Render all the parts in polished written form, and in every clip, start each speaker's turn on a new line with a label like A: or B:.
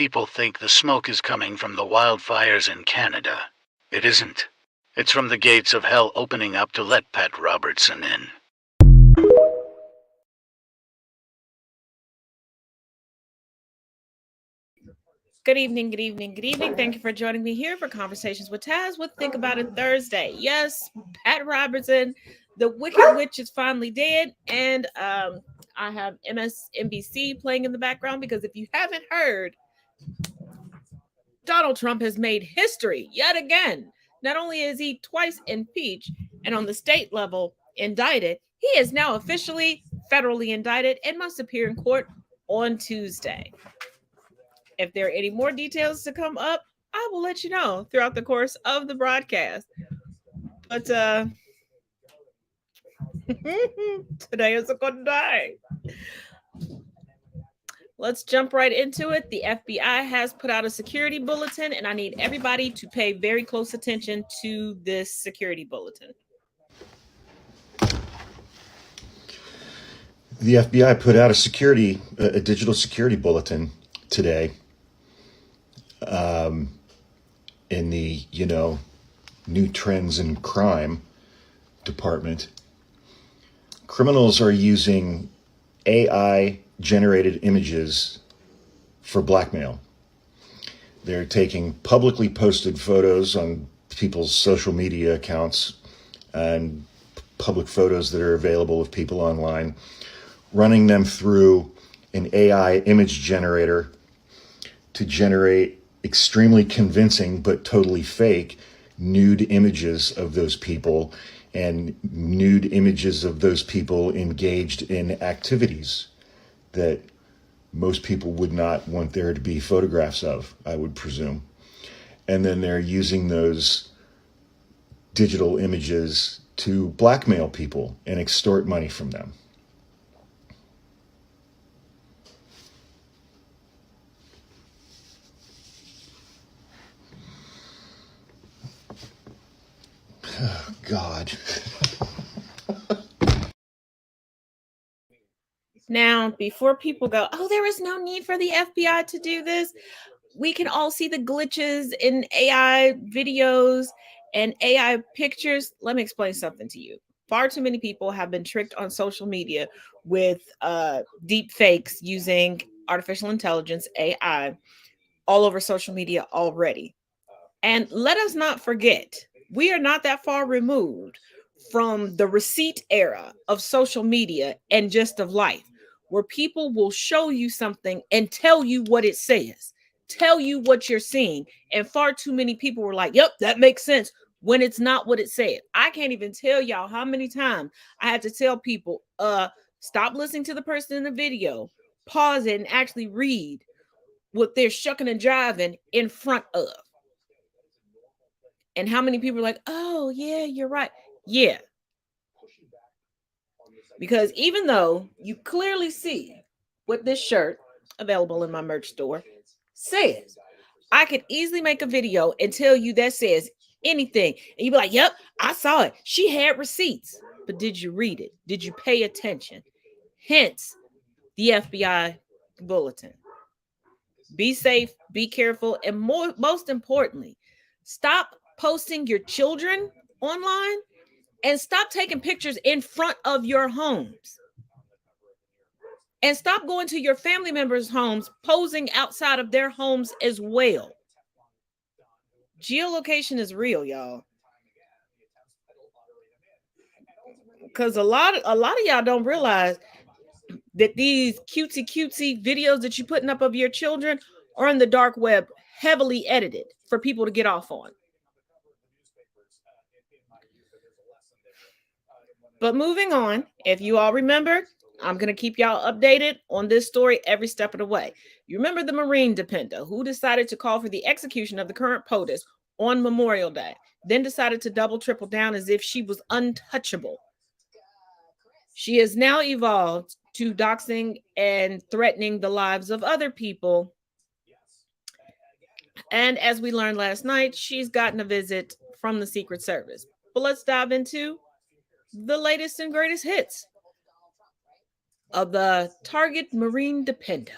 A: people think the smoke is coming from the wildfires in Canada. It isn't. It's from the gates of hell opening up to let Pat Robertson in.
B: Good evening, good evening, good evening. Thank you for joining me here for Conversations with Taz with Think About It Thursday. Yes, Pat Robertson, the Wicked Witch is finally dead. And I have MSNBC playing in the background because if you haven't heard, Donald Trump has made history yet again. Not only is he twice impeached and on the state level indicted, he is now officially federally indicted and must appear in court on Tuesday. If there are any more details to come up, I will let you know throughout the course of the broadcast. But today is a good day. Let's jump right into it. The FBI has put out a security bulletin, and I need everybody to pay very close attention to this security bulletin.
C: The FBI put out a digital security bulletin today in the, new trends in crime department. Criminals are using AI generated images for blackmail. They're taking publicly posted photos on people's social media accounts and public photos that are available of people online, running them through an AI image generator to generate extremely convincing but totally fake nude images of those people and nude images of those people engaged in activities that most people would not want there to be photographs of, I would presume. And then they're using those digital images to blackmail people and extort money from them. Oh, God.
B: Now, before people go, oh, there is no need for the FBI to do this, we can all see the glitches in AI videos and AI pictures. Let me explain something to you. Far too many people have been tricked on social media with deep fakes using artificial intelligence, AI, all over social media already. And let us not forget, we are not that far removed from the receipt era of social media and just of life, where people will show you something and tell you what it says, tell you what you're seeing. And far too many people were like, yep, that makes sense, when it's not what it said. I can't even tell y'all how many times I had to tell people, stop listening to the person in the video, pause it and actually read what they're shucking and jiving in front of. And how many people are like, oh, yeah, you're right. Yeah. Because even though you clearly see what this shirt, available in my merch store, says, I could easily make a video and tell you that says anything. And you'd be like, yep, I saw it. She had receipts. But did you read it? Did you pay attention? Hence, the FBI bulletin. Be safe, be careful, and most importantly, stop posting your children online and stop taking pictures in front of your homes. And stop going to your family members' homes, posing outside of their homes as well. Geolocation is real, y'all. Because a lot of y'all don't realize that these cutesy videos that you're putting up of your children are on the dark web, heavily edited for people to get off on. But moving on, if you all remember, I'm going to keep y'all updated on this story every step of the way. You remember the Marine dependa who decided to call for the execution of the current POTUS on Memorial Day, then decided to double, triple down as if she was untouchable. She has now evolved to doxing and threatening the lives of other people. And as we learned last night, she's gotten a visit from the Secret Service. But let's dive into the latest and greatest hits of the Target Marine dependa.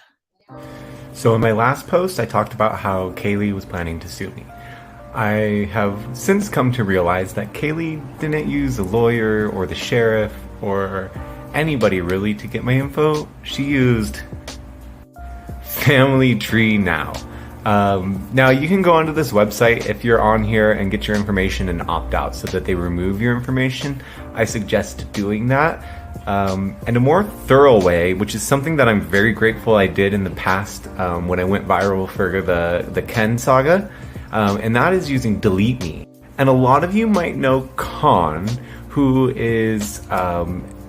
D: So in my last post, I talked about how Kaylee was planning to sue me. I have since come to realize that Kaylee didn't use a lawyer or the sheriff or anybody really to get my info. She used Family Tree Now. Now you can go onto this website if you're on here and get your information and opt out so that they remove your information. I suggest doing that. And a more thorough way, which is something that I'm very grateful I did in the past when I went viral for the Ken saga, and that is using Delete Me. And a lot of you might know Khan, who is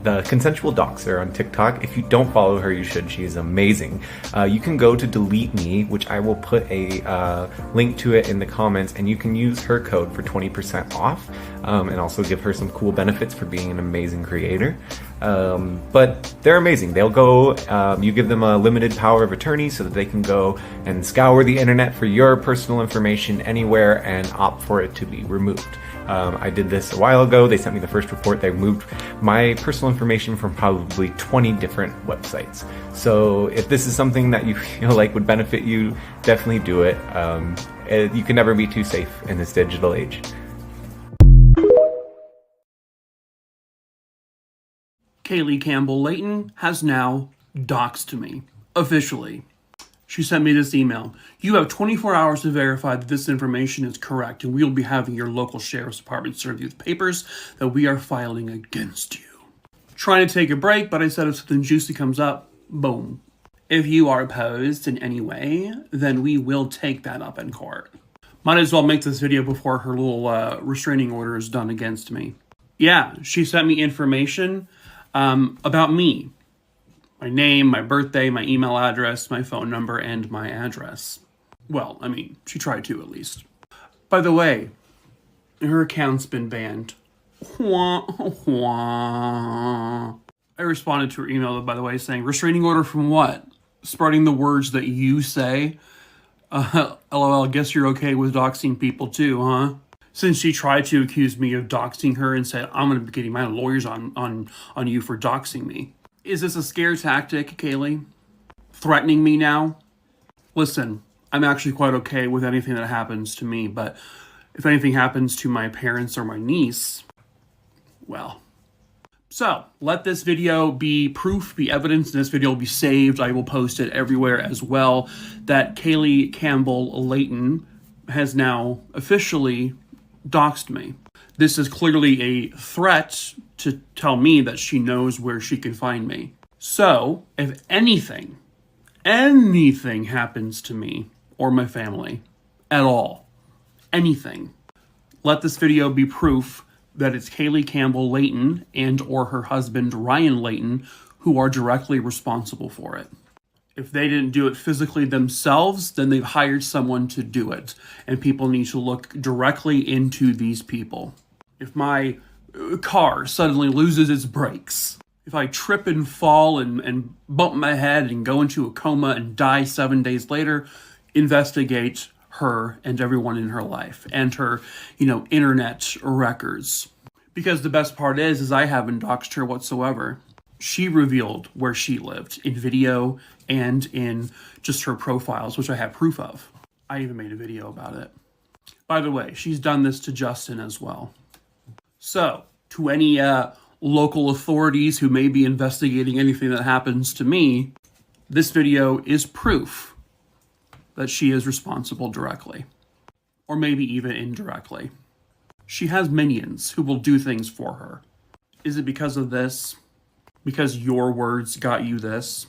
D: the consensual doxer on TikTok. If you don't follow her, you should. She's amazing. You can go to Delete Me, which I will put a link to it in the comments, and you can use her code for 20% off, and also give her some cool benefits for being an amazing creator. But they're amazing. They'll go, you give them a limited power of attorney so that they can go and scour the internet for your personal information anywhere and opt for it to be removed. I did this a while ago. They sent me the first report. They removed my personal information from probably 20 different websites. So if this is something that you feel like would benefit you, definitely do it. You can never be too safe in this digital age.
E: Kaylee Campbell-Layton has now doxed me, officially. She sent me this email. You have 24 hours to verify that this information is correct, and we will be having your local sheriff's department serve you with papers that we are filing against you. Trying to take a break, but I said if something juicy comes up, boom. If you are opposed in any way, then we will take that up in court. Might as well make this video before her little restraining order is done against me. Yeah, she sent me information about me. My name, my birthday, my email address, my phone number, and my address. Well, I mean, she tried to at least. By the way, her account's been banned. Wah, wah. I responded to her email, by the way, saying, restraining order from what? Spreading the words that you say? LOL, guess you're okay with doxing people too, huh? Since she tried to accuse me of doxing her and said, I'm going to be getting my lawyers on you for doxing me. Is this a scare tactic, Kaylee? Threatening me now? Listen, I'm actually quite okay with anything that happens to me, but if anything happens to my parents or my niece, well. So, let this video be proof, be evidence, and this video will be saved. I will post it everywhere as well, that Kaylee Campbell-Layton has now officially doxed me. This is clearly a threat to tell me that she knows where she can find me. So, if anything happens to me or my family at all, anything, let this video be proof that it's Kaylee Campbell-Layton and or her husband Ryan Layton who are directly responsible for it. If they didn't do it physically themselves, then they've hired someone to do it. And people need to look directly into these people. If my car suddenly loses its brakes, if I trip and fall and bump my head and go into a coma and die 7 days later, investigate her and everyone in her life and her, internet records. Because the best part is I haven't doxed her whatsoever. She revealed where she lived in video and in just her profiles, which I have proof of. I even made a video about it. By the way, she's done this to Justin as well. So, to any local authorities who may be investigating anything that happens to me, this video is proof that she is responsible directly. Or maybe even indirectly. She has minions who will do things for her. Is it because of this? Because your words got you this?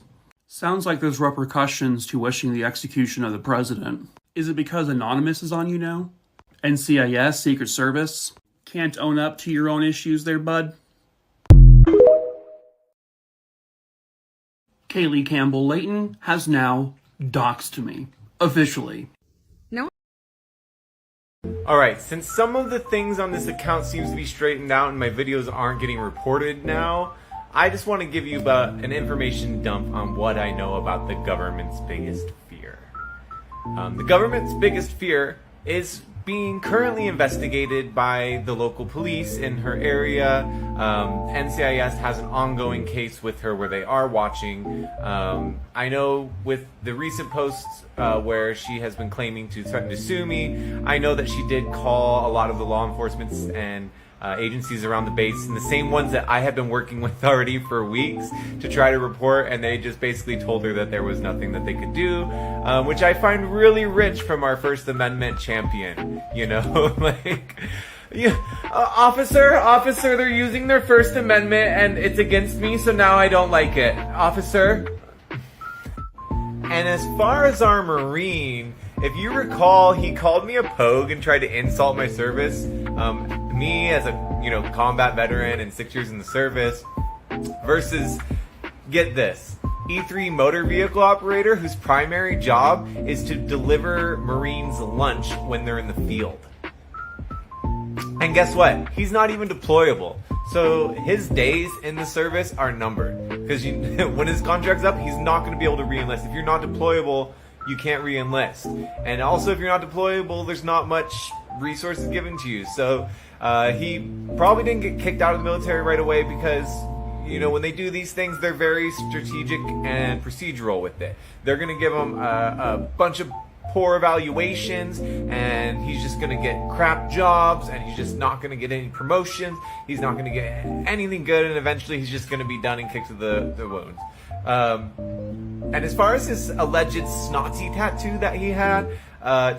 E: Sounds like there's repercussions to wishing the execution of the president. Is it because Anonymous is on you now? NCIS, Secret Service? Can't own up to your own issues there, bud? Kaylee Campbell-Layton has now doxed me. Officially.
D: Alright, since some of the things on this account seems to be straightened out and my videos aren't getting reported now, I just want to give you an information dump on what I know about the government's biggest fear. The government's biggest fear is being currently investigated by the local police in her area. NCIS has an ongoing case with her where they are watching. I know with the recent posts where she has been claiming to threaten to sue me, I know that she did call a lot of the law enforcement and agencies around the base, and the same ones that I have been working with already for weeks to try to report, and they just basically told her that there was nothing that they could do, which I find really rich from our First Amendment champion, you know, like, yeah, officer, they're using their First Amendment and it's against me, so now I don't like it, officer. And as far as our Marine, if you recall, he called me a pogue and tried to insult my service. Me as a, combat veteran and 6 years in the service versus, get this, E3 motor vehicle operator whose primary job is to deliver Marines lunch when they're in the field. And guess what? He's not even deployable. So his days in the service are numbered. Because when his contract's up, he's not going to be able to re-enlist. If you're not deployable, you can't re-enlist. And also, if you're not deployable, there's not much resources given to you. So he probably didn't get kicked out of the military right away because, when they do these things, they're very strategic and procedural with it. They're going to give him a bunch of poor evaluations, and he's just going to get crap jobs, and he's just not going to get any promotions. He's not going to get anything good, and eventually he's just going to be done and kicked to the wounds. And as far as his alleged snotty tattoo that he had,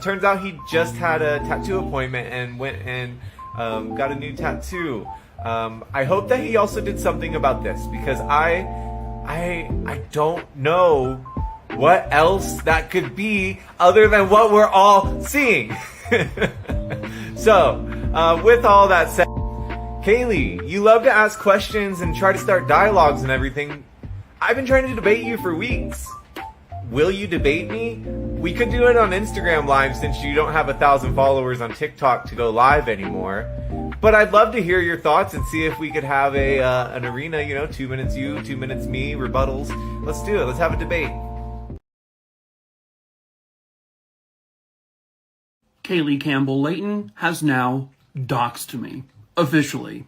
D: turns out he just had a tattoo appointment and went and got a new tattoo. I hope that he also did something about this, because I don't know what else that could be other than what we're all seeing. So, with all that said, Kaylee, you love to ask questions and try to start dialogues and everything. I've been trying to debate you for weeks. Will you debate me? We could do it on Instagram Live since you don't have 1,000 followers on TikTok to go live anymore. But I'd love to hear your thoughts and see if we could have an arena, 2 minutes you, 2 minutes me, rebuttals. Let's do it. Let's have a debate.
E: Kaylee Campbell Layton has now doxed me. Officially.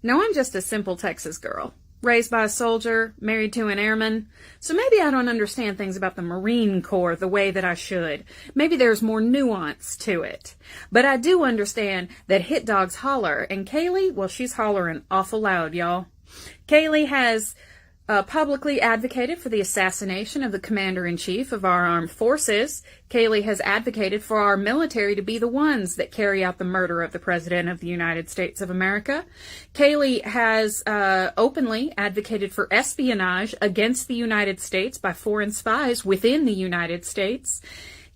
F: Now, I'm just a simple Texas girl, raised by a soldier, married to an airman, so maybe I don't understand things about the Marine Corps the way that I should. Maybe there's more nuance to it. But I do understand that hit dogs holler, and Kaylee, well, she's hollering awful loud, y'all. Kaylee has publicly advocated for the assassination of the commander-in-chief of our armed forces. Kaylee has advocated for our military to be the ones that carry out the murder of the President of the United States of America. Kaylee has openly advocated for espionage against the United States by foreign spies within the United States.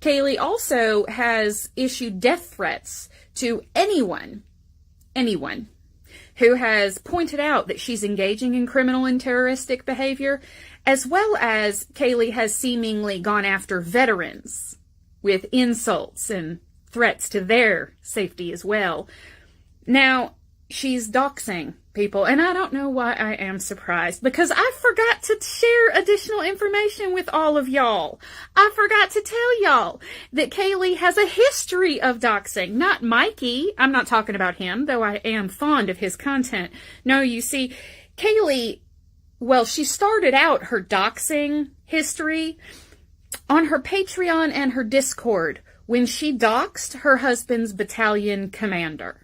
F: Kaylee also has issued death threats to anyone who has pointed out that she's engaging in criminal and terroristic behavior, as well as Kaylee has seemingly gone after veterans with insults and threats to their safety as well. Now, she's doxing people, and I don't know why I am surprised, because I forgot to share additional information with all of y'all. I forgot to tell y'all that Kaylee has a history of doxing. Not Mikey. I'm not talking about him, though I am fond of his content. No, you see, Kaylee, well, she started out her doxing history on her Patreon and her Discord when she doxed her husband's battalion commander.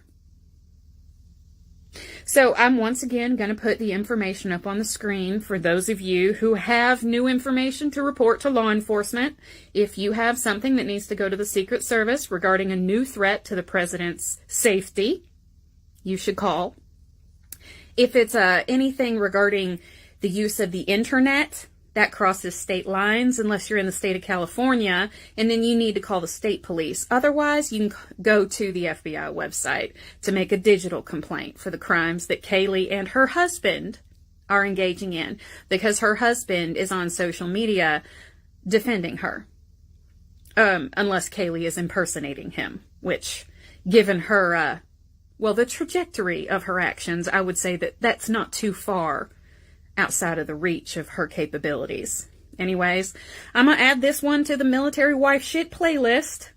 F: So I'm once again going to put the information up on the screen for those of you who have new information to report to law enforcement. If you have something that needs to go to the Secret Service regarding a new threat to the president's safety, you should call. If it's anything regarding the use of the internet, that crosses state lines unless you're in the state of California, and then you need to call the state police. Otherwise, you can go to the FBI website to make a digital complaint for the crimes that Kaylee and her husband are engaging in, because her husband is on social media defending her. Unless Kaylee is impersonating him, which, given her, the trajectory of her actions, I would say that that's not too far outside of the reach of her capabilities. Anyways, I'm going to add this one to the military wife shit playlist.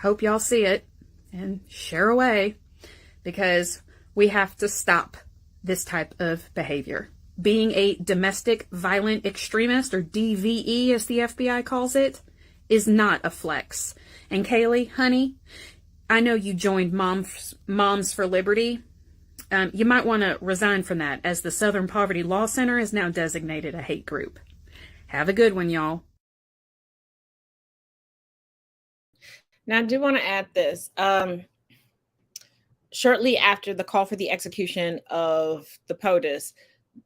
F: Hope y'all see it and share away, because we have to stop this type of behavior. Being a domestic violent extremist, or DVE as the FBI calls it, is not a flex. And Kaylee, honey, I know you joined Moms for Liberty. You might want to resign from that, as the Southern Poverty Law Center is now designated a hate group. Have a good one, y'all.
B: Now, I do want to add this. Shortly after the call for the execution of the POTUS,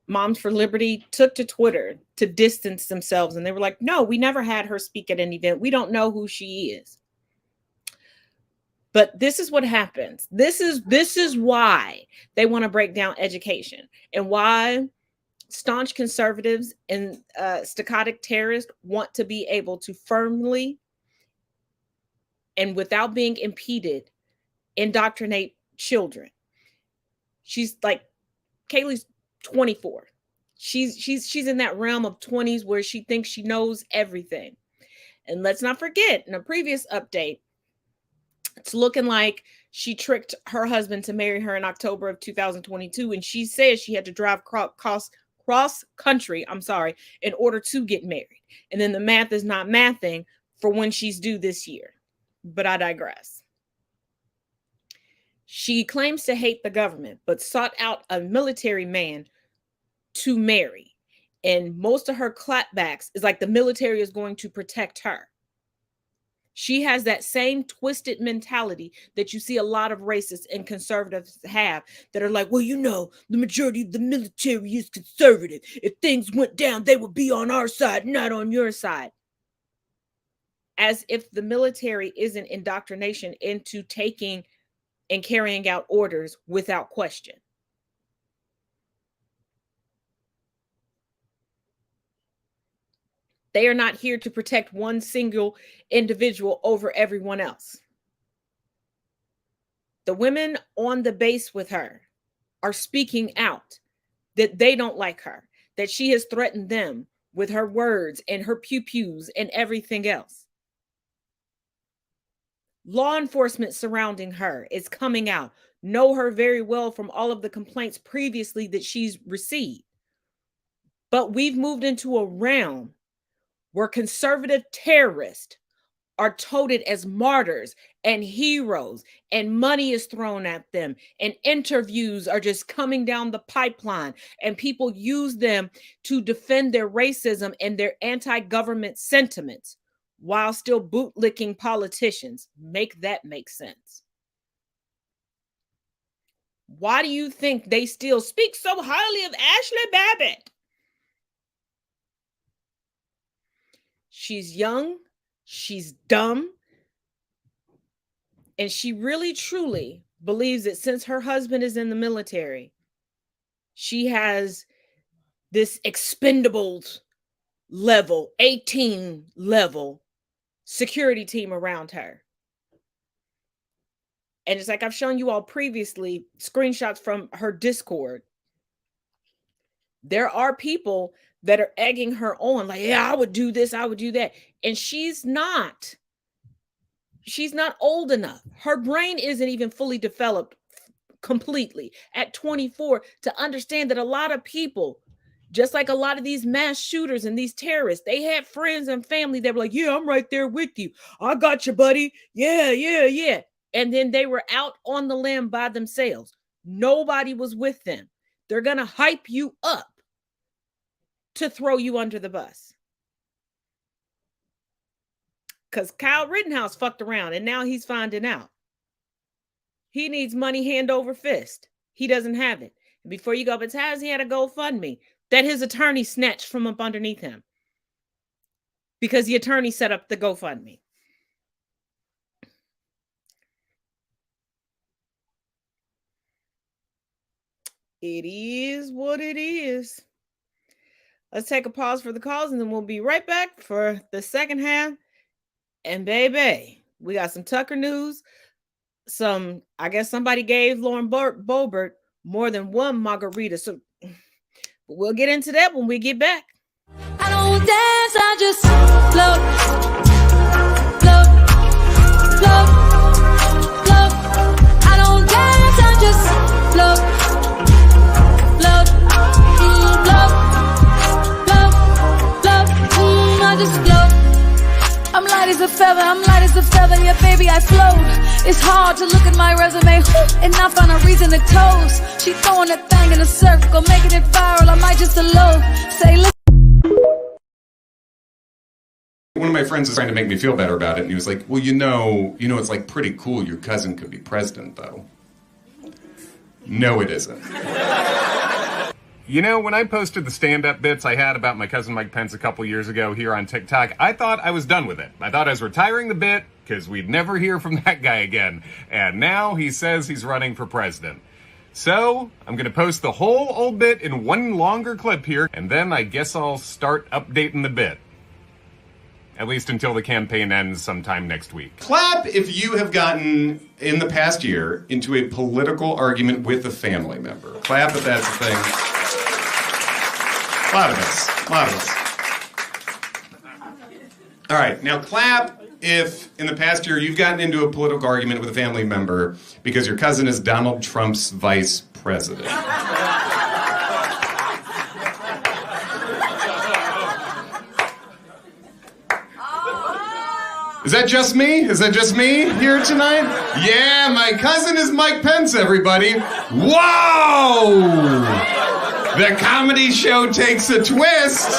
B: Moms for Liberty took to Twitter to distance themselves. And they were like, no, we never had her speak at an event. We don't know who she is. But this is what happens. This is why they want to break down education, and why staunch conservatives and stochastic terrorists want to be able to firmly and without being impeded indoctrinate children. She's like, Kaylee's 24. She's in that realm of 20s where she thinks she knows everything. And let's not forget, in a previous update, it's looking like she tricked her husband to marry her in October of 2022, and she says she had to drive cross country, in order to get married. And then the math is not mathing for when she's due this year. But I digress. She claims to hate the government, but sought out a military man to marry. And most of her clapbacks is like the military is going to protect her. She has that same twisted mentality that you see a lot of racists and conservatives have, that are like, well, you know, the majority of the military is conservative. If things went down, they would be on our side, not on your side. As if the military isn't indoctrination into taking and carrying out orders without question. They are not here to protect one single individual over everyone else. The women on the base with her are speaking out that they don't like her, that she has threatened them with her words and her pew-pews and everything else. Law enforcement surrounding her is coming out, know her very well from all of the complaints previously that she's received. But we've moved into a realm where conservative terrorists are touted as martyrs and heroes, and money is thrown at them, and interviews are just coming down the pipeline, and people use them to defend their racism and their anti-government sentiments while still bootlicking politicians. Make that make sense. Why do you think they still speak so highly of Ashley Babbitt? She's young, she's dumb, and she really truly believes that since her husband is in the military, she has this expendables level, 18 level security team around her. And it's like I've shown you all previously, screenshots from her Discord. There are people that are egging her on, like, yeah, I would do this, I would do that. And she's not old enough. Her brain isn't even fully developed completely at 24 to understand that a lot of people, just like a lot of these mass shooters and these terrorists, they had friends and family that were like, yeah, I'm right there with you. I got you, buddy. Yeah. And then they were out on the limb by themselves. Nobody was with them. They're going to hype you up to throw you under the bus. Because Kyle Rittenhouse fucked around, and now he's finding out. He needs money hand over fist. He doesn't have it. And before you go up, it's has he had a GoFundMe that his attorney snatched from up underneath him, because the attorney set up the GoFundMe. It is what it is. Let's take a pause for the calls, and then we'll be right back for the second half. And baby, we got some Tucker news. I guess somebody gave Lauren Boebert more than one margarita. So we'll get into that when we get back.
G: I don't dance, I just float. together, I'm light as a feather. Yeah, baby, I float. It's hard to look at my resume and not find a reason to toast. She throwing that thing in a circle, making it viral. I might just elope. Say, listen.
H: One of my friends was trying to make me feel better about it, and he was like, well, you know, it's like pretty cool your cousin could be president, though. No, it isn't.
I: You know, when I posted the stand-up bits I had about my cousin Mike Pence a couple years ago here on TikTok, I thought I was done with it. I thought I was retiring the bit because we'd never hear from that guy again. And now he says he's running for president. So, I'm going to post the whole old bit in one longer clip here, and then I guess I'll start updating the bit. At least until the campaign ends sometime next week.
H: Clap if you have gotten, in the past year, into a political argument with a family member. Clap if that's a thing. A lot of us. All right, now clap if, in the past year, you've gotten into a political argument with a family member because your cousin is Donald Trump's vice president. Is that just me? Is that just me here tonight? Yeah, my cousin is Mike Pence, everybody. Whoa! The comedy show takes a twist.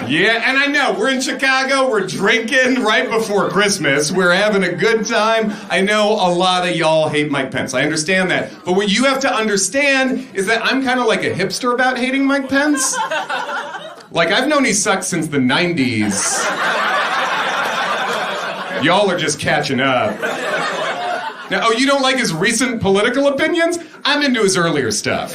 H: Yeah, and I know, we're in Chicago, we're drinking right before Christmas, we're having a good time. I know a lot of y'all hate Mike Pence, I understand that. But what you have to understand is that I'm kind of like a hipster about hating Mike Pence. Like, I've known he sucked since the 90s. Y'all are just catching up. Now, oh, you don't like his recent political opinions? I'm into his earlier stuff.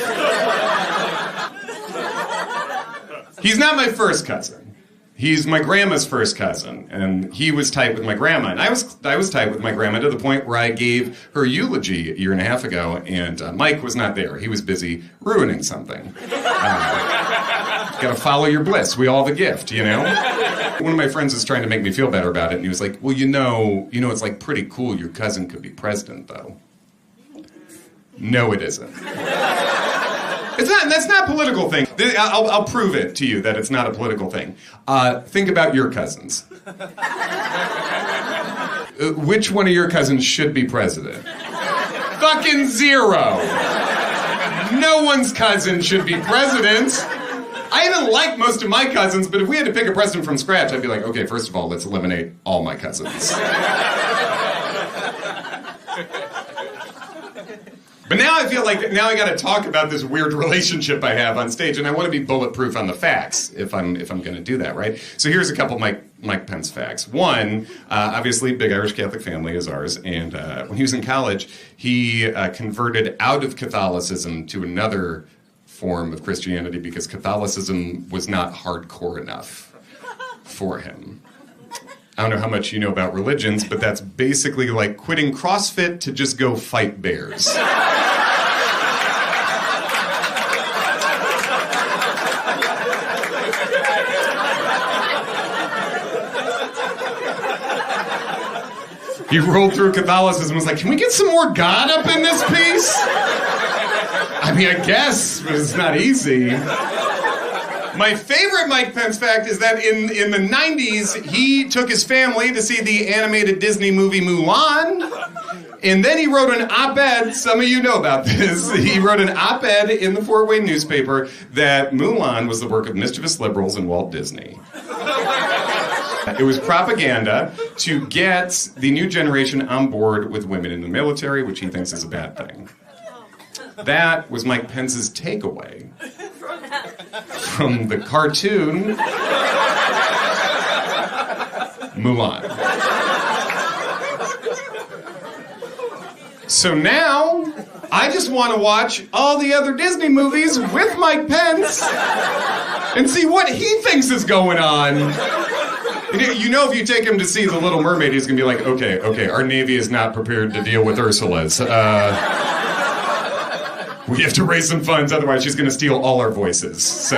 H: He's not my first cousin. He's my grandma's first cousin, and he was tight with my grandma. And I was tight with my grandma to the point where I gave her eulogy a year and a half ago, and Mike was not there. He was busy ruining something. Gotta follow your bliss. We all have a gift, you know? One of my friends was trying to make me feel better about it, and he was like, well, you know, it's like pretty cool your cousin could be president, though. No, it isn't. It's not, that's not a political thing. I'll prove it to you that it's not a political thing. Think about your cousins. Which one of your cousins should be president? Fucking zero. No one's cousin should be president. I even like most of my cousins, but if we had to pick a president from scratch, I'd be like, okay, first of all, let's eliminate all my cousins. But now I feel like now I got to talk about this weird relationship I have on stage, and I want to be bulletproof on the facts if I'm going to do that, right? So here's a couple Mike Pence facts. One, obviously, big Irish Catholic family is ours, and when he was in college, he converted out of Catholicism to another form of Christianity because Catholicism was not hardcore enough for him. I don't know how much you know about religions, but that's basically like quitting CrossFit to just go fight bears. He rolled through Catholicism and was like, can we get some more God up in this piece? I mean, I guess, but it's not easy. My favorite Mike Pence fact is that in the 90s, he took his family to see the animated Disney movie Mulan. And then he wrote an op-ed, some of you know about this, he wrote an op-ed in the Fort Wayne newspaper that Mulan was the work of mischievous liberals and Walt Disney. It was propaganda to get the new generation on board with women in the military, which he thinks is a bad thing. That was Mike Pence's takeaway from the cartoon Mulan. So now, I just want to watch all the other Disney movies with Mike Pence and see what he thinks is going on. You know, if you take him to see The Little Mermaid, he's going to be like, okay, our Navy is not prepared to deal with Ursula's. We have to raise some funds, otherwise she's going to steal all our voices, so...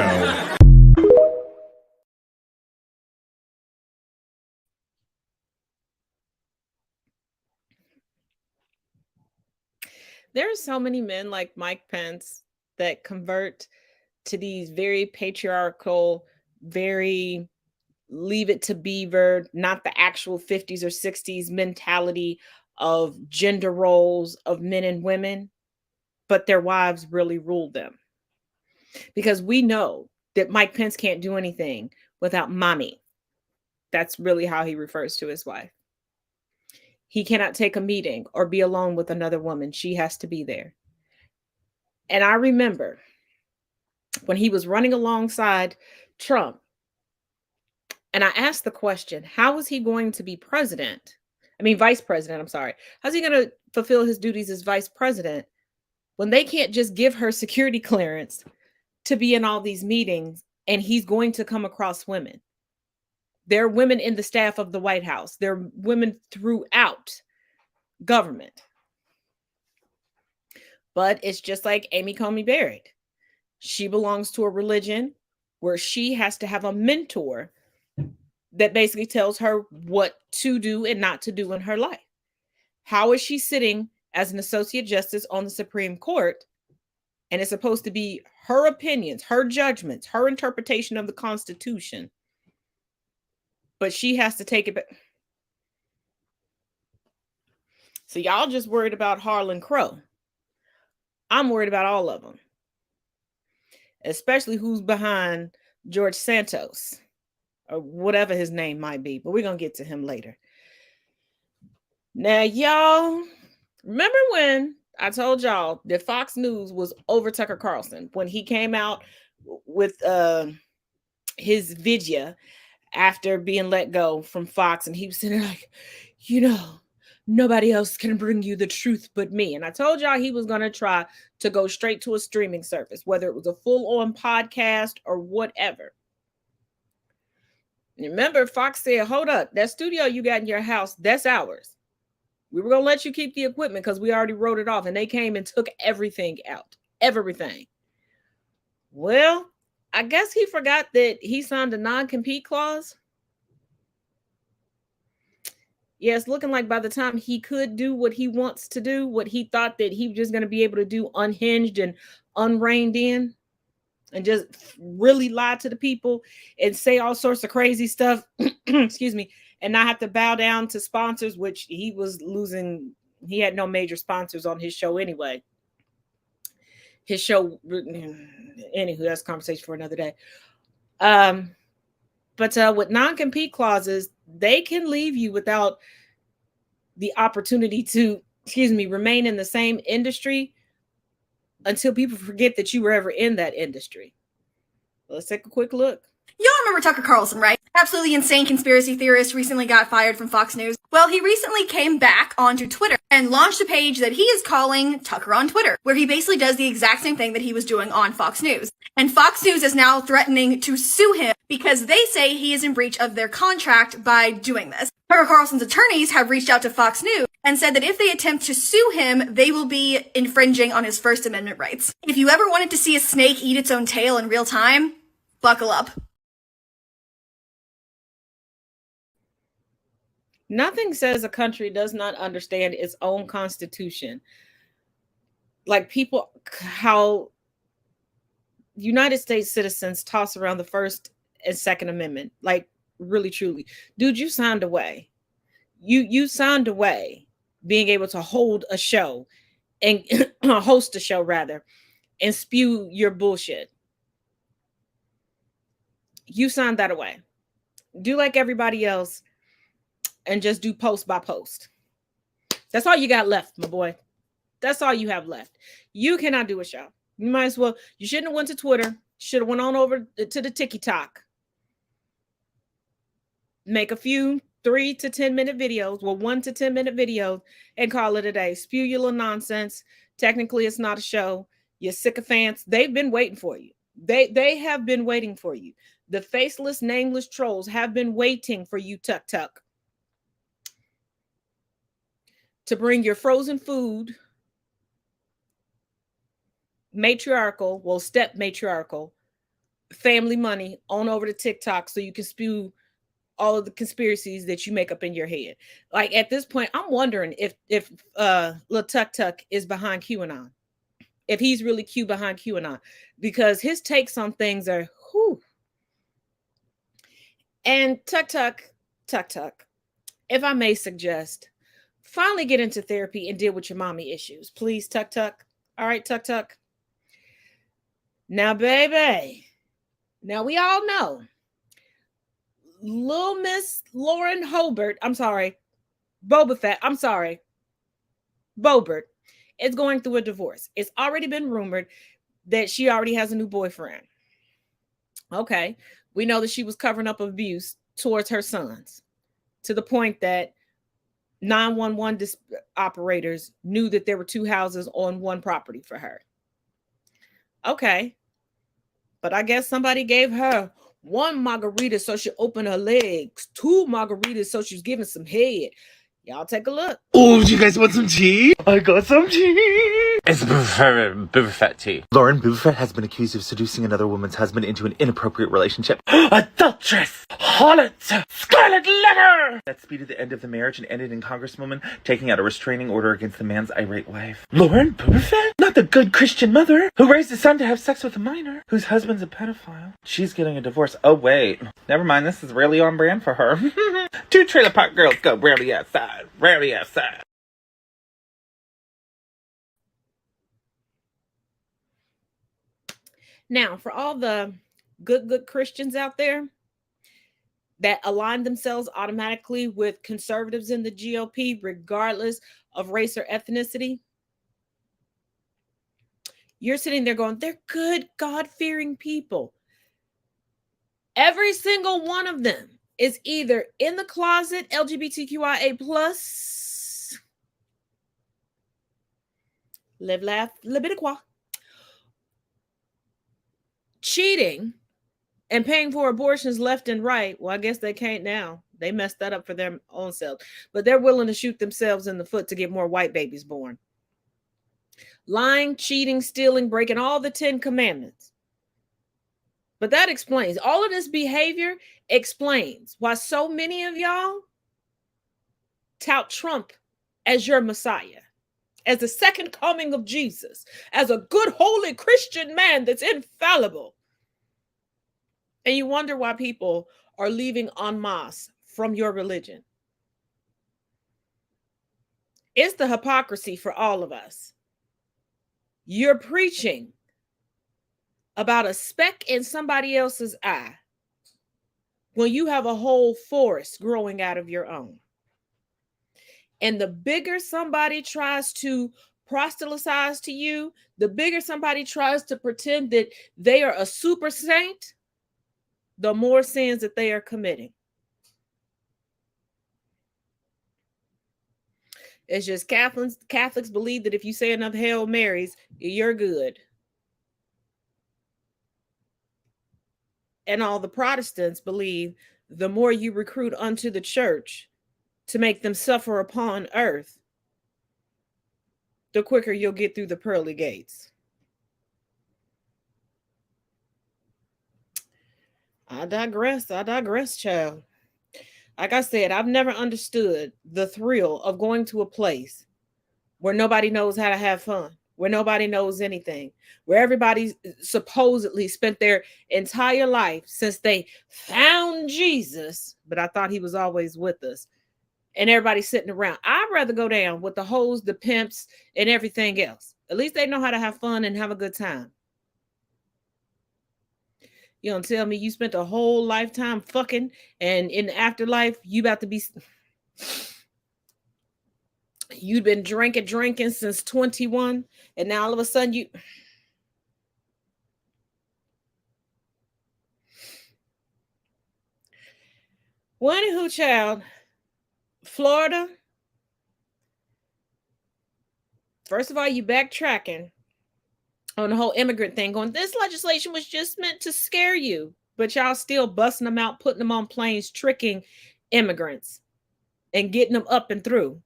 B: There are so many men like Mike Pence that convert to these very patriarchal, very Leave It to Beaver, not the actual 50s or 60s mentality of gender roles of men and women, but their wives really ruled them. Because we know that Mike Pence can't do anything without mommy. That's really how he refers to his wife. He cannot take a meeting or be alone with another woman. She has to be there. And I remember when he was running alongside Trump, and I asked the question, how is he going to be vice president? I'm sorry. How's he going to fulfill his duties as vice president when they can't just give her security clearance to be in all these meetings, and he's going to come across women? There are women in the staff of the White House. There are women throughout government. But it's just like Amy Coney Barrett. She belongs to a religion where she has to have a mentor that basically tells her what to do and not to do in her life. How is she sitting as an associate justice on the Supreme Court? And it's supposed to be her opinions, her judgments, her interpretation of the Constitution. But she has to take it back. So y'all just worried about Harlan Crow. I'm worried about all of them, especially who's behind George Santos or whatever his name might be. But we're going to get to him later. Now, y'all, remember when I told y'all that Fox News was over Tucker Carlson when he came out with his video after being let go from Fox, and he was sitting there like, nobody else can bring you the truth but me. And I told y'all he was going to try to go straight to a streaming service, whether it was a full-on podcast or whatever. Remember, Fox said, hold up, that studio you got in your house, that's ours. We were going to let you keep the equipment because we already wrote it off. And they came and took everything out. Everything. Well, I guess he forgot that he signed a non-compete clause. Yeah, it's looking like by the time he could do what he wants to do, what he thought that he was just going to be able to do unhinged and unreined in and just really lie to the people and say all sorts of crazy stuff, excuse me, and not have to bow down to sponsors, which he was losing. He had no major sponsors on his show anyway. His show, anywho, that's a conversation for another day. But with non-compete clauses, they can leave you without the opportunity to, remain in the same industry until people forget that you were ever in that industry. Let's take a quick look.
J: Y'all remember Tucker Carlson, right? Absolutely insane conspiracy theorist recently got fired from Fox News. Well, he recently came back onto Twitter and launched a page that he is calling Tucker on Twitter, where he basically does the exact same thing that he was doing on Fox News. And Fox News is now threatening to sue him because they say he is in breach of their contract by doing this. Tucker Carlson's attorneys have reached out to Fox News and said that if they attempt to sue him, they will be infringing on his First Amendment rights. If you ever wanted to see a snake eat its own tail in real time, buckle up.
B: Nothing says a country does not understand its own constitution. Like how United States citizens toss around the First and Second Amendment, like really, truly. Dude, you signed away. You signed away being able to hold a show and host a show rather and spew your bullshit. You signed that away. Do like everybody else and just do post by post. That's all you got left, my boy. That's all you have left. You cannot do a show. You might as well. You shouldn't have went to Twitter. Should have went on over to the TikTok. Make a few 3 to 10 minute videos, 1 to 10 minute videos, and call it a day. Spew your little nonsense. Technically, it's not a show. Your sycophants, they've been waiting for you. They have been waiting for you. The faceless, nameless trolls have been waiting for you, Tuck, to bring your frozen food, step matriarchal, family money on over to TikTok so you can spew all of the conspiracies that you make up in your head. Like at this point, I'm wondering if Lil Tuck is behind QAnon, if he's really Q behind QAnon, because his takes on things are whew. And Tuck, if I may suggest, finally get into therapy and deal with your mommy issues. Please, Tuck. All right, Tuck. Now, baby. Now, we all know Little Miss Lauren Hobart, Bobert is going through a divorce. It's already been rumored that she already has a new boyfriend. Okay. We know that she was covering up abuse towards her sons to the point that 911 operators knew that there were 2 houses on one property for her. Okay. But I guess somebody gave her 1 margarita so she opened her legs, 2 margaritas so she was giving some head. Y'all take a look.
K: Oh, do you guys want some tea? I got some tea. It's Boba Fett tea. Lauren Boba Fett has been accused of seducing another woman's husband into an inappropriate relationship. Adulteress! Harlot! Scarlet letter! That speeded the end of the marriage and ended in Congresswoman taking out a restraining order against the man's irate wife. Lauren Boba Fett? Not the good Christian mother who raised a son to have sex with a minor, whose husband's a pedophile. She's getting a divorce. Oh, wait. Never mind, this is really on brand for her. 2 trailer park girls go rarely outside. Rarely outside.
B: Now, for all the good Christians out there that align themselves automatically with conservatives in the GOP, regardless of race or ethnicity, you're sitting there going, they're good, God-fearing people. Every single one of them is either in the closet, LGBTQIA+, live, laugh, libidinquois, cheating and paying for abortions left and right. Well, I guess they can't now. They messed that up for their own selves. But they're willing to shoot themselves in the foot to get more white babies born. Lying, cheating, stealing, breaking all the 10 commandments. But that explains, all of this behavior explains why so many of y'all tout Trump as your Messiah, as the second coming of Jesus, as a good, holy Christian man that's infallible. And you wonder why people are leaving en masse from your religion. It's the hypocrisy for all of us. You're preaching about a speck in somebody else's eye when you have a whole forest growing out of your own. And the bigger somebody tries to proselytize to you, the bigger somebody tries to pretend that they are a super saint, the more sins that they are committing. It's just Catholics believe that if you say enough Hail Marys, you're good. And all the Protestants believe the more you recruit unto the church to make them suffer upon earth, the quicker you'll get through the pearly gates. I digress, child. Like I said, I've never understood the thrill of going to a place where nobody knows how to have fun, where nobody knows anything, where everybody supposedly spent their entire life since they found Jesus, but I thought he was always with us, and everybody's sitting around. I'd rather go down with the hoes, the pimps, and everything else. At least they know how to have fun and have a good time. You don't tell me you spent a whole lifetime fucking, and in the afterlife, you about to be... You'd been drinking since 21, and now all of a sudden you... Well, anywho, child, Florida, first of all, you backtracking on the whole immigrant thing, going, this legislation was just meant to scare you, but y'all still busting them out, putting them on planes, tricking immigrants and getting them up and through.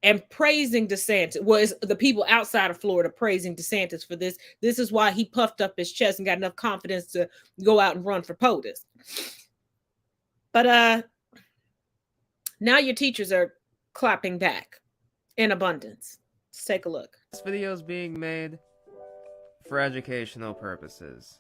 B: And praising DeSantis, was the people outside of Florida praising DeSantis for this. This is why he puffed up his chest and got enough confidence to go out and run for POTUS. But now your teachers are clapping back in abundance. Let's take a look.
L: This video is being made for educational purposes.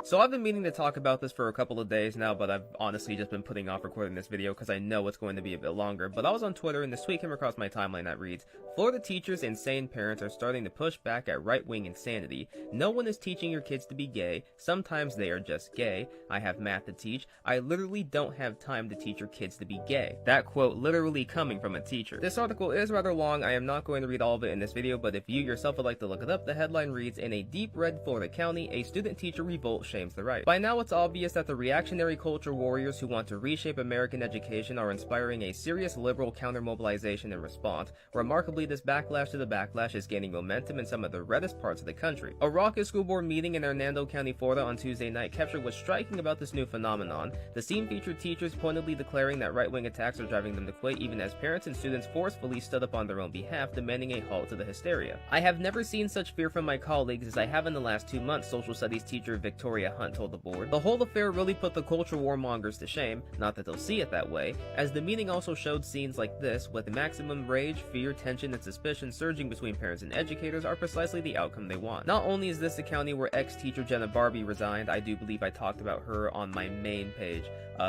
L: So I've been meaning to talk about this for a couple of days now, but I've honestly just been putting off recording this video because I know it's going to be a bit longer. But I was on Twitter and this tweet came across my timeline that reads, Florida teachers and sane parents are starting to push back at right-wing insanity. No one is teaching your kids to be gay. Sometimes they are just gay. I have math to teach. I literally don't have time to teach your kids to be gay. That quote literally coming from a teacher. This article is rather long. I am not going to read all of it in this video, but if you yourself would like to look it up, the headline reads, in a deep red Florida county, a student-teacher revolt shames the right. By now it's obvious that the reactionary culture warriors who want to reshape American education are inspiring a serious liberal counter-mobilization in response. Remarkably, this backlash to the backlash is gaining momentum in some of the reddest parts of the country. A raucous school board meeting in Hernando County, Florida on Tuesday night captured what's striking about this new phenomenon. The scene featured teachers pointedly declaring that right-wing attacks are driving them to quit, even as parents and students forcefully stood up on their own behalf, demanding a halt to the hysteria. I have never seen such fear from my colleagues as I have in the last 2 months, social studies teacher Victoria Hunt told the board. The whole affair really put the culture warmongers to shame, not that they'll see it that way, as the meeting also showed scenes like this, with maximum rage, fear, tension, and suspicion surging between parents and educators are precisely the outcome they want. Not only is this the county where ex-teacher Jenna Barbie resigned, I do believe I talked about her on my main page.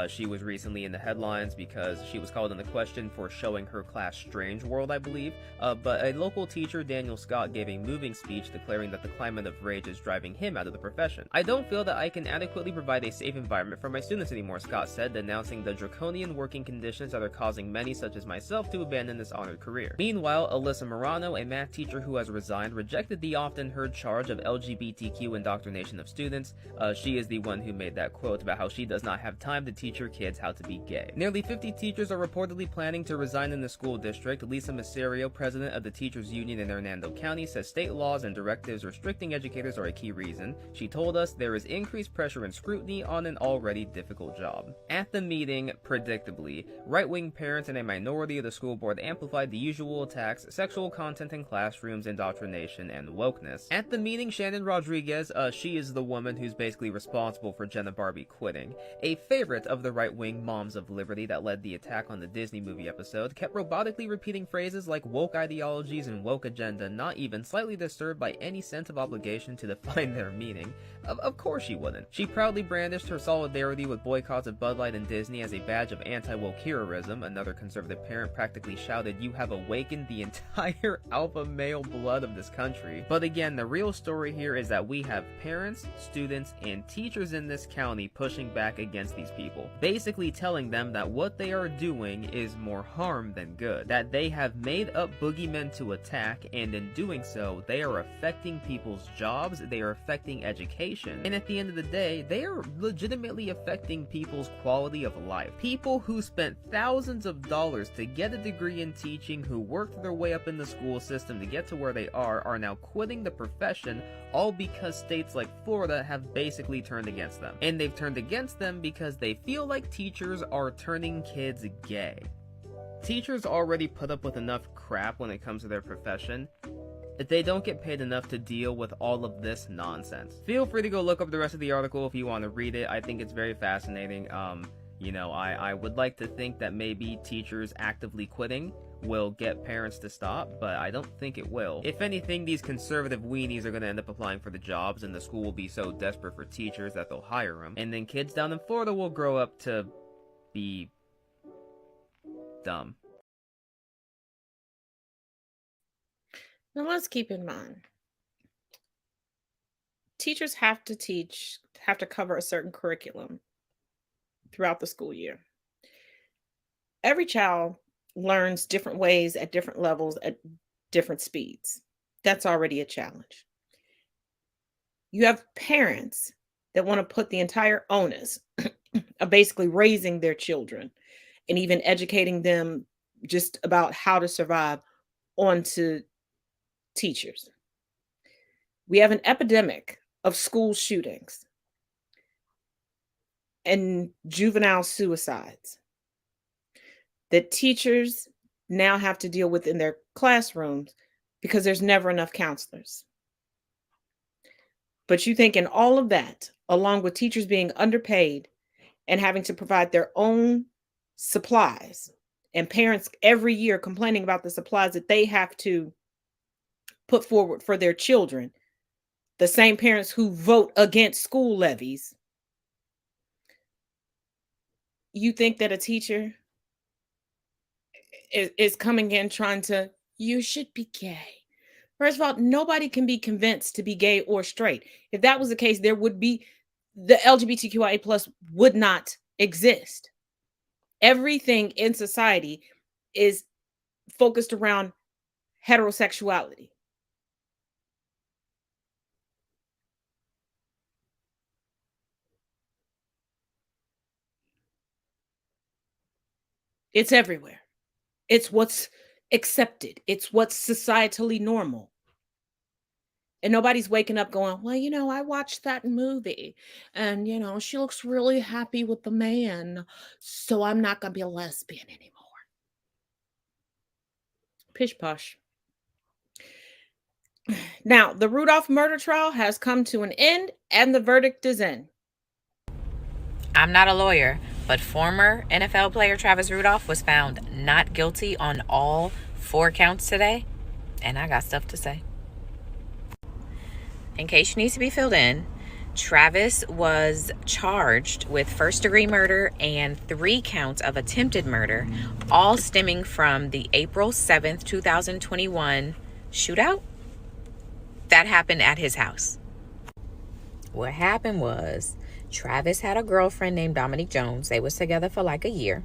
L: She was recently in the headlines because she was called into question for showing her class Strange World, I believe, but a local teacher, Daniel Scott, gave a moving speech declaring that the climate of rage is driving him out of the profession. I don't feel that I can adequately provide a safe environment for my students anymore, Scott said, denouncing the draconian working conditions that are causing many such as myself to abandon this honored career. Meanwhile, Alyssa Morano, a math teacher who has resigned, rejected the often heard charge of LGBTQ indoctrination of students. She is the one who made that quote about how she does not have time to teach her kids how to be gay. Nearly 50 teachers are reportedly planning to resign in the school district. Lisa Miserio, president of the Teachers Union in Hernando County, says state laws and directives restricting educators are a key reason. She told us there is increased pressure and scrutiny on an already difficult job. At the meeting, predictably, right-wing parents and a minority of the school board amplified the usual attacks, sexual content in classrooms, indoctrination, and wokeness. At the meeting, Shannon Rodriguez, she is the woman who's basically responsible for Jenna Barbie quitting, a favorite of the right-wing moms of liberty that led the attack on the Disney movie episode, kept robotically repeating phrases like woke ideologies and woke agenda, not even slightly disturbed by any sense of obligation to define their meaning. Of course she wouldn't. She proudly brandished her solidarity with boycotts of Bud Light and Disney as a badge of anti-woke heroism. Another conservative parent practically shouted, "You have awakened the entire alpha male blood of this country." But again, the real story here is that we have parents, students, and teachers in this county pushing back against these people, basically telling them that what they are doing is more harm than good, that they have made up boogeymen to attack, and in doing so, they are affecting people's jobs, they are affecting education, and at the end of the day, they are legitimately affecting people's quality of life. People who spent thousands of dollars to get a degree in teaching, who worked their way up in the school system to get to where they are now quitting the profession, all because states like Florida have basically turned against them. And they've turned against them because they feel like teachers are turning kids gay. Teachers already put up with enough crap when it comes to their profession. They don't get paid enough to deal with all of this nonsense. Feel free to go look up the rest of the article if you want to read it. I think it's very fascinating. You know, I would like to think that maybe teachers actively quitting will get parents to stop, but I don't think it will. If anything, these conservative weenies are going to end up applying for the jobs, and the school will be so desperate for teachers that they'll hire them. And then kids down in Florida will grow up to be dumb.
B: Now let's keep in mind, teachers have to cover a certain curriculum throughout the school year. Every child learns different ways at different levels at different speeds. That's already a challenge. You have parents that want to put the entire onus of basically raising their children and even educating them just about how to survive onto teachers. We have an epidemic of school shootings and juvenile suicides that teachers now have to deal with in their classrooms because there's never enough counselors. But you think in all of that, along with teachers being underpaid and having to provide their own supplies, and parents every year complaining about the supplies that they have to put forward for their children, the same parents who vote against school levies, you think that a teacher is coming in trying to, you should be gay. First of all, nobody can be convinced to be gay or straight. If that was the case, there would be, the LGBTQIA plus would not exist. Everything in society is focused around heterosexuality. It's everywhere. It's what's accepted. It's what's societally normal. And nobody's waking up going, well, you know, I watched that movie and, you know, she looks really happy with the man, so I'm not going to be a lesbian anymore. Pish posh. Now, the Rudolph murder trial has come to an end and the verdict is in.
M: I'm not a lawyer, but former NFL player Travis Rudolph was found not guilty on all 4 counts today, and I got stuff to say. In case you need to be filled in, Travis was charged with first-degree murder and 3 counts of attempted murder, all stemming from the April 7th, 2021 shootout that happened at his house. What happened was Travis had a girlfriend named Dominique Jones. They was together for like a year.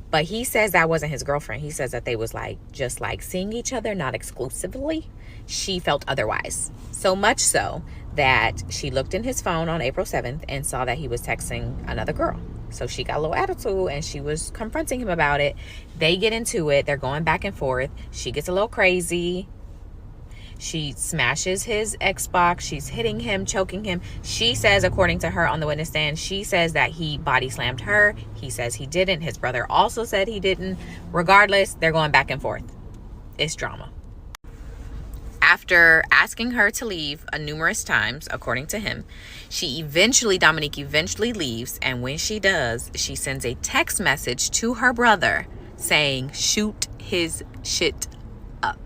M: But he says that wasn't his girlfriend. He says that they was like just like seeing each other, not exclusively. She felt otherwise. So much so that she looked in his phone on April 7th and saw that he was texting another girl. So she got a little attitude and she was confronting him about it. They get into it. They're going back and forth. She gets a little crazy. She smashes his Xbox. She's hitting him, choking him. She says, according to her on the witness stand, she says that he body slammed her. He says he didn't. His brother also said he didn't. Regardless, they're going back and forth. It's drama. After asking her to leave numerous times, according to him, Dominique eventually leaves. And when she does, she sends a text message to her brother saying, shoot his shit up.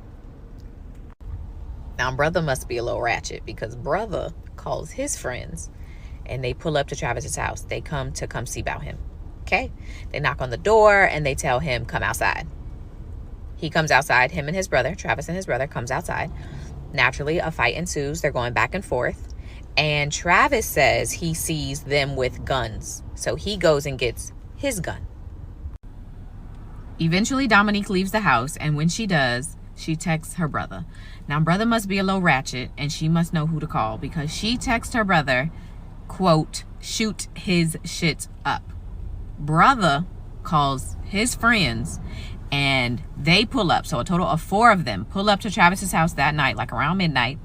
M: Now, brother must be a little ratchet because brother calls his friends and they pull up to Travis's house. They come see about him. Okay? They knock on the door and they tell him, come outside. He comes outside, him and his brother, Travis and his brother comes outside. Naturally, a fight ensues. They're going back and forth. And Travis says he sees them with guns. So he goes and gets his gun. Eventually, Dominique leaves the house. And when she does, she texts her brother. Now, brother must be a little ratchet. And she must know who to call. Because she texts her brother, quote, shoot his shit up. Brother calls his friends. And they pull up. So a total of 4 of them pull up to Travis's house that night, like around midnight.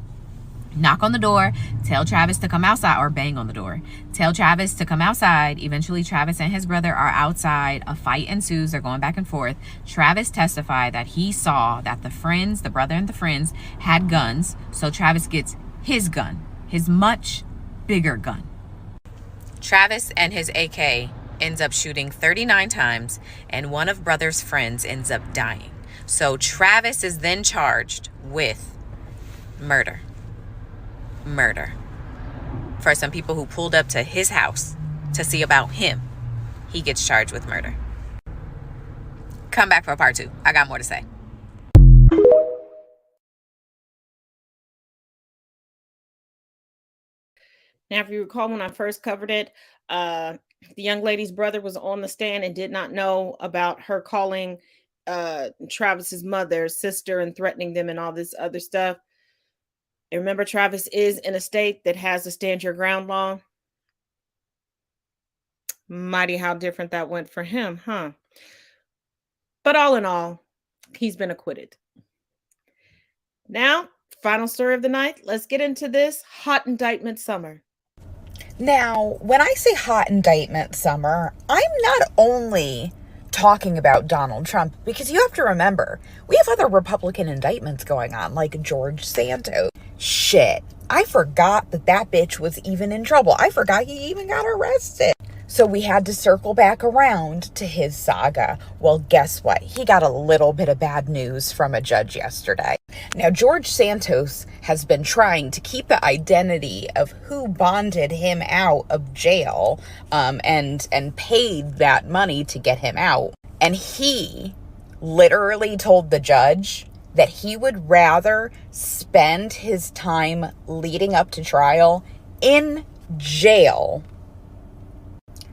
M: Knock on the door, tell Travis to come outside, or bang on the door. Tell Travis to come outside. Eventually, Travis and his brother are outside. A fight ensues. They're going back and forth. Travis testified that he saw that the brother and the friends had guns. So Travis gets his gun, his much bigger gun. Travis and his AK ends up shooting 39 times, and one of brother's friends ends up dying. So Travis is then charged with murder. For some people who pulled up to his house to see about him, he gets charged with murder. Come back for part 2. I got more to say.
B: Now, if you recall, when I first covered it, the young lady's brother was on the stand and did not know about her calling Travis's mother, sister, and threatening them and all this other stuff. And remember, Travis is in a state that has a stand your ground law. Mighty how different that went for him, huh? But all in all, he's been acquitted. Now, final story of the night. Let's get into this hot indictment summer.
N: Now, when I say hot indictment summer, I'm not only talking about Donald Trump, because you have to remember, we have other Republican indictments going on, like George Santos. Shit, I forgot that bitch was even in trouble. I forgot he even got arrested. So we had to circle back around to his saga. Well, guess what? He got a little bit of bad news from a judge yesterday. Now, George Santos has been trying to keep the identity of who bonded him out of jail and paid that money to get him out. And he literally told the judge that he would rather spend his time leading up to trial in jail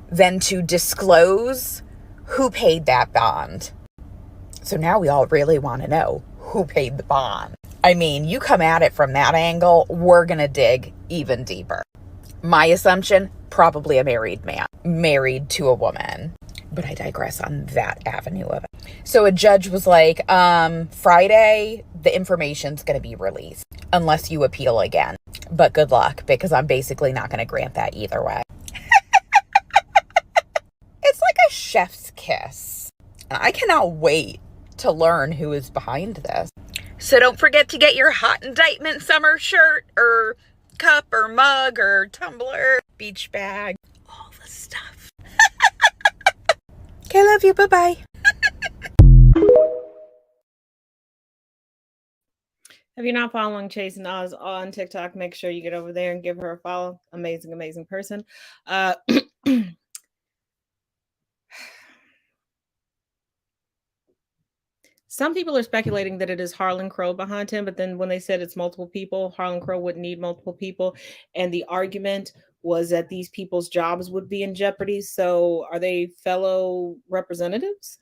N: than to disclose who paid that bond. So now we all really want to know who paid the bond. I mean, you come at it from that angle, we're going to dig even deeper. My assumption, probably a married man, married to a woman. But I digress on that avenue of it. So a judge was like, Friday, the information's going to be released unless you appeal again. But good luck, because I'm basically not going to grant that either way. It's like a chef's kiss. And I cannot wait to learn who is behind this. So don't forget to get your hot indictment summer shirt or cup or mug or tumbler, beach bag, all the stuff. Okay, love you. Bye-bye.
B: If you're not following Chase and Oz on TikTok, make sure you get over there and give her a follow. Amazing, amazing person. Some people are speculating that it is Harlan Crow behind him, but then when they said it's multiple people, Harlan Crow wouldn't need multiple people. And the argument was that these people's jobs would be in jeopardy. So are they fellow representatives?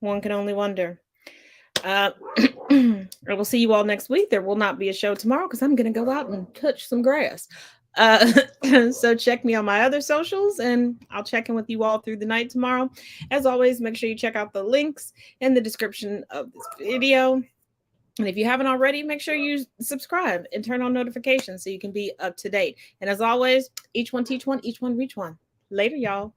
B: One can only wonder. I will see you all next week. There will not be a show tomorrow because I'm going to go out and touch some grass. So check me on my other socials and I'll check in with you all through the night tomorrow. As always, make sure you check out the links in the description of this video. And if you haven't already, make sure you subscribe and turn on notifications so you can be up to date. And as always, each one teach one, each one reach one. Later, y'all.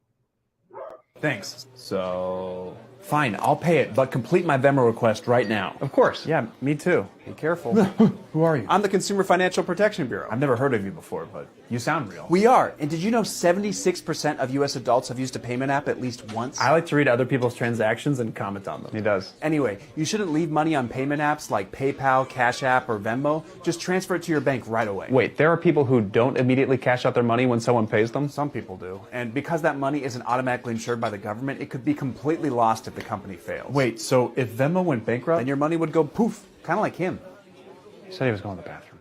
O: Thanks. So, fine, I'll pay it, but complete my Venmo request right now. Of course. Yeah, me too. Be careful. Who are you? I'm the Consumer Financial Protection Bureau. I've never heard of you before, but you sound real. We are. And did you know 76% of U.S. adults have used a payment app at least once? I like to read other people's transactions and comment on them. He does. Anyway, you shouldn't leave money on payment apps like PayPal, Cash App, or Venmo. Just transfer it to your bank right away. Wait, there are people who don't immediately cash out their money when someone pays them? Some people do. And because that money isn't automatically insured by the government, it could be completely lost if the company fails. Wait, so if Venmo went bankrupt, then your money would go poof, kind of like him. He said he was going to the bathroom.